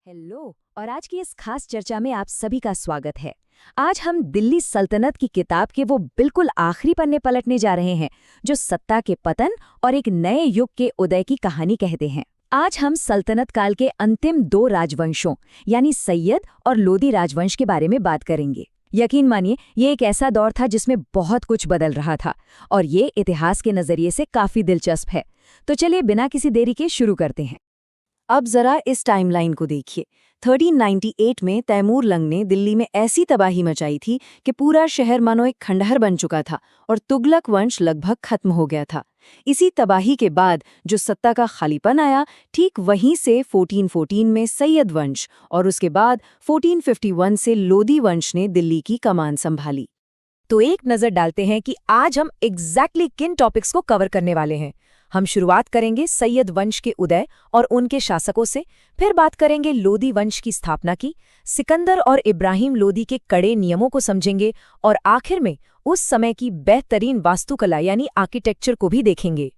Hello और आज की इस खास चर्चा में आप सभी का स्वागत है। आज हम दिल्ली सल्तनत की किताब के वो बिल्कुल आखिरी पन्ने पलटने जा रहे हैं जो सत्ता के पतन और एक नए युग के उदय की कहानी कहते हैं। आज हम सल्तनत काल के अंतिम दो राजवंशों यानी सैयद और लोदी राजवंश के बारे में बात करेंगे। यकीन मानिए ये एक ऐसा दौर था जिसमें बहुत कुछ बदल रहा था और ये इतिहास के नजरिए से काफी दिलचस्प है। तो चलिए बिना किसी देरी के शुरू करते हैं। अब जरा इस टाइमलाइन को देखिए। 1398 में तैमूर लंग ने दिल्ली में ऐसी तबाही मचाई थी कि पूरा शहर मानो एक खंडहर बन चुका था और तुगलक वंश लगभग खत्म हो गया था। इसी तबाही के बाद जो सत्ता का खालीपन आया, ठीक वहीं से 1414 में सैयद वंश और उसके बाद 1451 से लोदी वंश ने दिल्ली की कमान संभाली। तो एक नजर डालते हैं कि आज हम एग्जैक्टली किन टॉपिक्स को कवर करने वाले हैं। हम शुरुआत करेंगे सैयद वंश के उदय और उनके शासकों से, फिर बात करेंगे लोदी वंश की स्थापना की, सिकंदर और इब्राहिम लोदी के कड़े नियमों को समझेंगे और आखिर में उस समय की बेहतरीन वास्तुकला यानी आर्किटेक्चर को भी देखेंगे।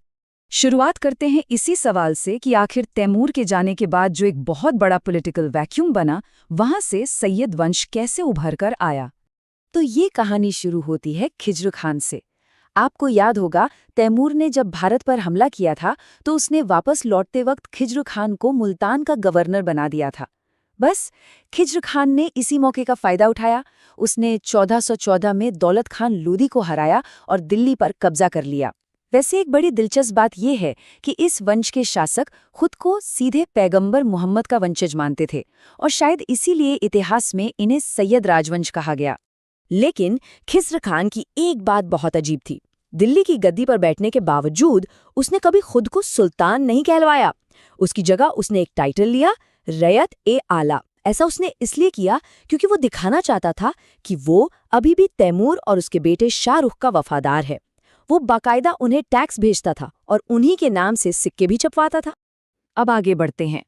शुरुआत करते हैं इसी सवाल से कि आखिर तैमूर के जाने के बाद जो एक बहुत बड़ा पॉलिटिकल वैक्यूम बना, वहां से सैयद वंश कैसे उभर कर आया। तो ये कहानी शुरू होती है खिज्र खान से। आपको याद होगा तैमूर ने जब भारत पर हमला किया था तो उसने वापस लौटते वक्त खिज्र खान को मुल्तान का गवर्नर बना दिया था। बस खिज्र खान ने इसी मौके का फायदा उठाया। उसने 1414 में दौलत खान लोदी को हराया और दिल्ली पर कब्जा कर लिया। वैसे एक बड़ी दिलचस्प बात यह है कि इस वंश के शासक खुद को सीधे पैगंबर मोहम्मद का वंशज मानते थे और शायद इसीलिए इतिहास में इन्हें सैयद राजवंश कहा गया। लेकिन खिज्र खान की एक बात बहुत अजीब थी। दिल्ली की गद्दी पर बैठने के बावजूद उसने कभी खुद को सुल्तान नहीं कहलवाया। उसकी जगह उसने एक टाइटल लिया, रयत-ए-आला। ऐसा उसने इसलिए किया क्योंकि वो दिखाना चाहता था कि वो अभी भी तैमूर और उसके बेटे शाहरुख का वफादार है। वो बाकायदा उन्हें टैक्स भेजता था और उन्हीं के नाम से सिक्के भी छपवाता था। अब आगे बढ़ते हैं।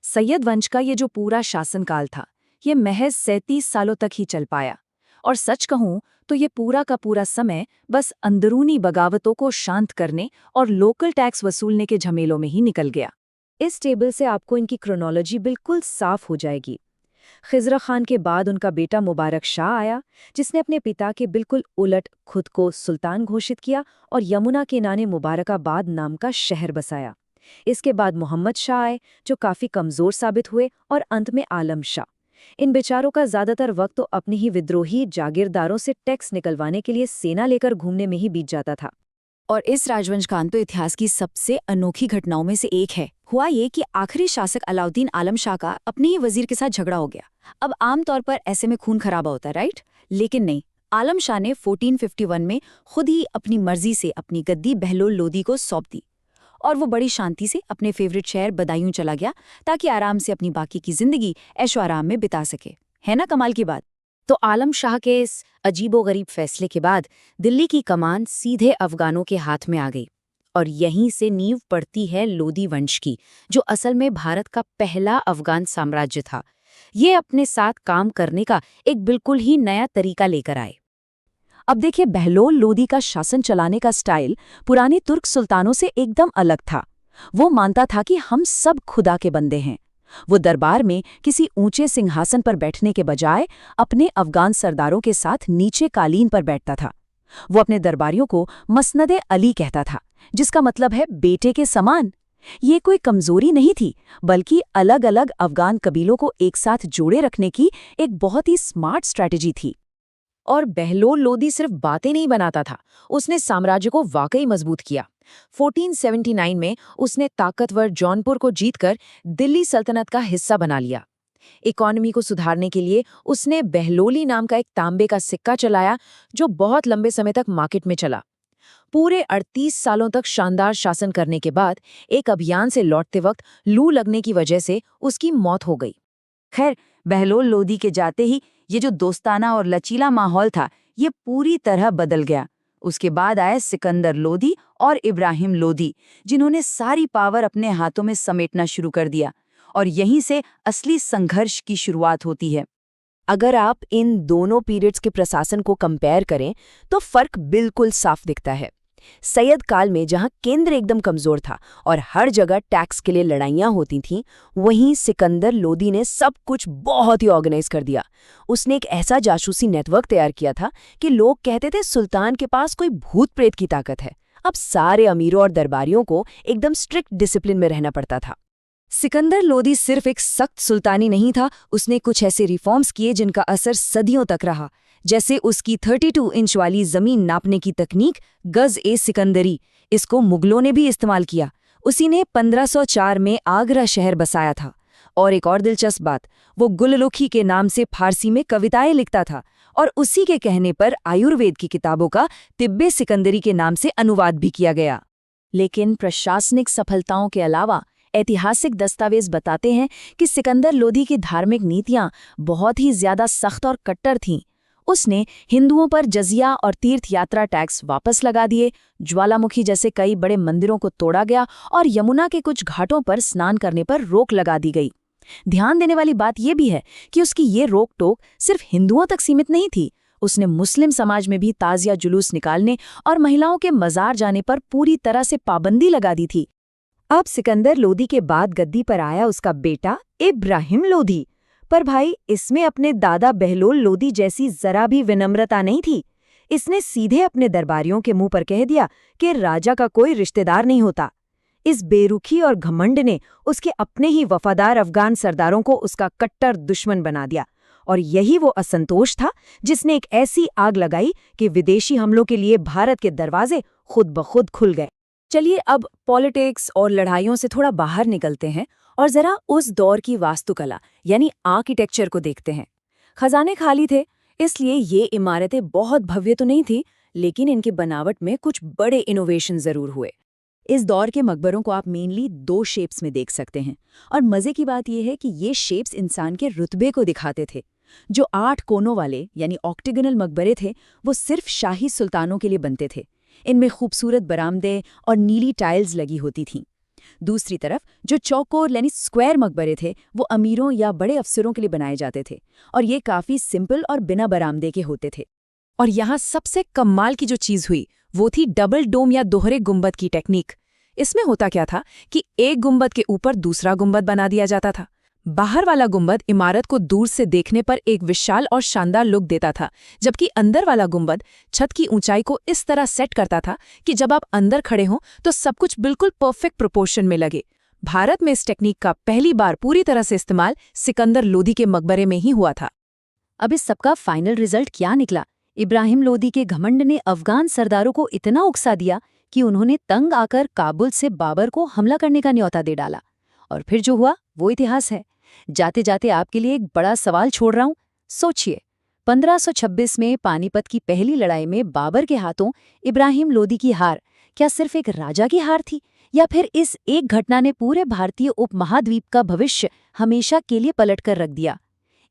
सैयद वंश का ये जो पूरा शासनकाल था, ये महज 37 सालों तक ही चल पाया। और सच कहूं तो ये पूरा का पूरा समय बस अंदरूनी बगावतों को शांत करने और लोकल टैक्स वसूलने के झमेलों में ही निकल गया। इस टेबल से आपको इनकी क्रोनोलॉजी बिल्कुल साफ हो जाएगी। खिज्र खान के बाद उनका बेटा मुबारक शाह आया, जिसने अपने पिता के बिल्कुल उलट खुद को सुल्तान घोषित किया और यमुना के किनारे मुबारकाबाद नाम का शहर बसाया। इसके बाद मोहम्मद शाह आए, जो काफी कमजोर साबित हुए, और अंत में आलम शाह। इन बेचारों का ज्यादातर वक्त तो अपने ही विद्रोही जागीरदारों से टैक्स निकलवाने के लिए सेना लेकर घूमने में ही बीत जाता था। और इस राजवंश का अंत तो इतिहास की सबसे अनोखी घटनाओं में से एक है। हुआ ये कि आखिरी शासक अलाउद्दीन आलम शाह का अपने ही वजीर के साथ झगड़ा हो गया। अब आमतौर पर ऐसे में खून खराबा होता है, राइट? लेकिन नहीं, आलम शाह ने 1451 में खुद ही अपनी मर्जी से अपनी गद्दी बहलोल लोदी को सौंप दी और वो बड़ी शांति से अपने फेवरेट शहर बदायूं चला गया ताकि आराम से अपनी बाकी की जिंदगी ऐशो आराम में बिता सके। है ना कमाल की बात? तो आलम शाह के इस अजीबोगरीब फैसले के बाद दिल्ली की कमान सीधे अफगानों के हाथ में आ गई और यहीं से नींव पड़ती है लोदी वंश की, जो असल में भारत का पहला अफगान साम्राज्य था। ये अपने साथ काम करने का एक बिल्कुल ही नया तरीका लेकर आए। अब देखिए, बहलोल लोदी का शासन चलाने का स्टाइल पुराने तुर्क सुल्तानों से एकदम अलग था। वो मानता था कि हम सब खुदा के बंदे हैं। वो दरबार में किसी ऊंचे सिंहासन पर बैठने के बजाय अपने अफगान सरदारों के साथ नीचे कालीन पर बैठता था। वो अपने दरबारियों को मसनदे अली कहता था, जिसका मतलब है बेटे के समान। ये कोई कमजोरी नहीं थी, बल्कि अलग अलग अफगान कबीलों को एक साथ जोड़े रखने की एक बहुत ही स्मार्ट स्ट्रैटेजी थी। और बहलोल लोदी सिर्फ बातें नहीं बनाता था, उसने साम्राज्य को वाकई मजबूत किया। 1479 में उसने ताकतवर जौनपुर को जीतकर दिल्ली सल्तनत का हिस्सा बना लिया। इकोनॉमी को सुधारने के लिए उसने बहलोली नाम का एक तांबे का सिक्का चलाया, जो बहुत लंबे समय तक मार्केट में चला। पूरे 38 सालों तक शानदार शासन करने के बाद एक अभियान से लौटते वक्त लू लगने की वजह से उसकी मौत हो गई। खैर, बहलोल लोदी के जाते ही ये जो दोस्ताना और लचीला माहौल था, ये पूरी तरह बदल गया। उसके बाद आए सिकंदर लोदी और इब्राहिम लोदी, जिन्होंने सारी पावर अपने हाथों में समेटना शुरू कर दिया और यहीं से असली संघर्ष की शुरुआत होती है। अगर आप इन दोनों पीरियड्स के प्रशासन को कंपेयर करें तो फर्क बिल्कुल साफ दिखता है। सैयद काल में जहां केंद्र एकदम कमजोर था और हर जगह टैक्स के लिए लड़ाइयां होती थीं, वहीं सिकंदर लोदी ने सब कुछ बहुत ही ऑर्गेनाइज कर दिया। उसने एक ऐसा जासूसी नेटवर्क तैयार किया था कि लोग कहते थे सुल्तान के पास कोई भूत प्रेत की ताकत है। अब सारे अमीरों और दरबारियों को एकदम स्ट्रिक्ट डिसिप्लिन में रहना पड़ता था। सिकंदर लोदी सिर्फ एक सख्त सुल्तानी नहीं था, उसने कुछ ऐसे रिफॉर्म्स किए जिनका असर सदियों तक रहा। जैसे उसकी 32 इंच वाली जमीन नापने की तकनीक गज-ए-सिकंदरी, इसको मुगलों ने भी इस्तेमाल किया। उसी ने 1504 में आगरा शहर बसाया था। और एक और दिलचस्प बात, वो गुलरुखी के नाम से फारसी में कविताएं लिखता था और उसी के कहने पर आयुर्वेद की किताबों का तिब्बे-सिकंदरी के नाम से अनुवाद भी किया गया। लेकिन प्रशासनिक सफलताओं के अलावा ऐतिहासिक दस्तावेज बताते हैं कि सिकंदर लोदी की धार्मिक नीतियां बहुत ही ज्यादा सख्त और कट्टर थीं। उसने हिंदुओं पर जजिया और तीर्थ यात्रा टैक्स वापस लगा दिए, ज्वालामुखी जैसे कई बड़े मंदिरों को तोड़ा गया और यमुना के कुछ घाटों पर स्नान करने पर रोक लगा दी गई। ध्यान देने वाली बात यह भी है कि उसकी ये रोक टोक सिर्फ हिंदुओं तक सीमित नहीं थी। उसने मुस्लिम समाज में भी ताजिया जुलूस निकालने और महिलाओं के मजार जाने पर पूरी तरह से पाबंदी लगा दी थी। अब सिकंदर लोदी के बाद गद्दी पर आया उसका बेटा इब्राहिम लोदी। पर भाई, इसमें अपने दादा बहलोल लोदी जैसी जरा भी विनम्रता नहीं थी। इसने सीधे अपने दरबारियों के मुंह पर कह दिया कि राजा का कोई रिश्तेदार नहीं होता। इस बेरुखी और घमंड ने उसके अपने ही वफादार अफगान सरदारों को उसका कट्टर दुश्मन बना दिया। और यही वो असंतोष था जिसने एक ऐसी आग लगाई कि विदेशी हमलों के लिए भारत के दरवाजे खुद ब खुद खुल गए। चलिए अब पॉलिटिक्स और लड़ाइयों से थोड़ा बाहर निकलते हैं और जरा उस दौर की वास्तुकला यानी आर्किटेक्चर को देखते हैं। खजाने खाली थे, इसलिए ये इमारतें बहुत भव्य तो नहीं थी, लेकिन इनकी बनावट में कुछ बड़े इनोवेशन जरूर हुए। इस दौर के मकबरों को आप मेनली 2 शेप्स में देख सकते हैं और मजे की बात यह है कि ये शेप्स इंसान के रुतबे को दिखाते थे। जो 8 कोनों वाले यानी ऑक्टेगोनल मकबरे थे, वो सिर्फ शाही सुल्तानों के लिए बनते थे। इनमें खूबसूरत बरामदे और नीली टाइल्स लगी होती थीं। दूसरी तरफ जो चौकोर यानी स्क्वायर मकबरे थे, वो अमीरों या बड़े अफसरों के लिए बनाए जाते थे और ये काफ़ी सिंपल और बिना बरामदे के होते थे। और यहाँ सबसे कमाल की जो चीज़ हुई वो थी डबल डोम या दोहरे गुंबद की टेक्निक। इसमें होता क्या था कि एक गुंबद के ऊपर दूसरा गुंबद बना दिया जाता था। बाहर वाला गुंबद इमारत को दूर से देखने पर एक विशाल और शानदार लुक देता था, जबकि अंदर वाला गुंबद छत की ऊंचाई को इस तरह सेट करता था कि जब आप अंदर खड़े हों तो सब कुछ बिल्कुल परफेक्ट प्रोपोर्शन में लगे। भारत में इस टेक्निक का पहली बार पूरी तरह से इस्तेमाल सिकंदर लोदी के मकबरे में ही हुआ था। अब इस सबका फाइनल रिजल्ट क्या निकला? इब्राहिम लोदी के घमंड ने अफगान सरदारों को इतना उकसा दिया कि उन्होंने तंग आकर काबुल से बाबर को हमला करने का न्योता दे डाला। और फिर जो हुआ वो इतिहास है। जाते जाते आपके लिए एक बड़ा सवाल छोड़ रहा हूं। सोचिए, 1526 में पानीपत की पहली लड़ाई में बाबर के हाथों इब्राहिम लोदी की हार क्या सिर्फ एक राजा की हार थी, या फिर इस एक घटना ने पूरे भारतीय उपमहाद्वीप का भविष्य हमेशा के लिए पलट कर रख दिया?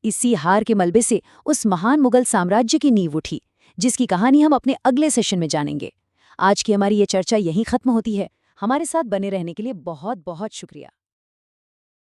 इसी हार के मलबे से उस महान मुगल साम्राज्य की नींव उठी, जिसकी कहानी हम अपने अगले सेशन में जानेंगे। आज की हमारी ये चर्चा यहीं खत्म होती है। हमारे साथ बने रहने के लिए बहुत बहुत शुक्रिया।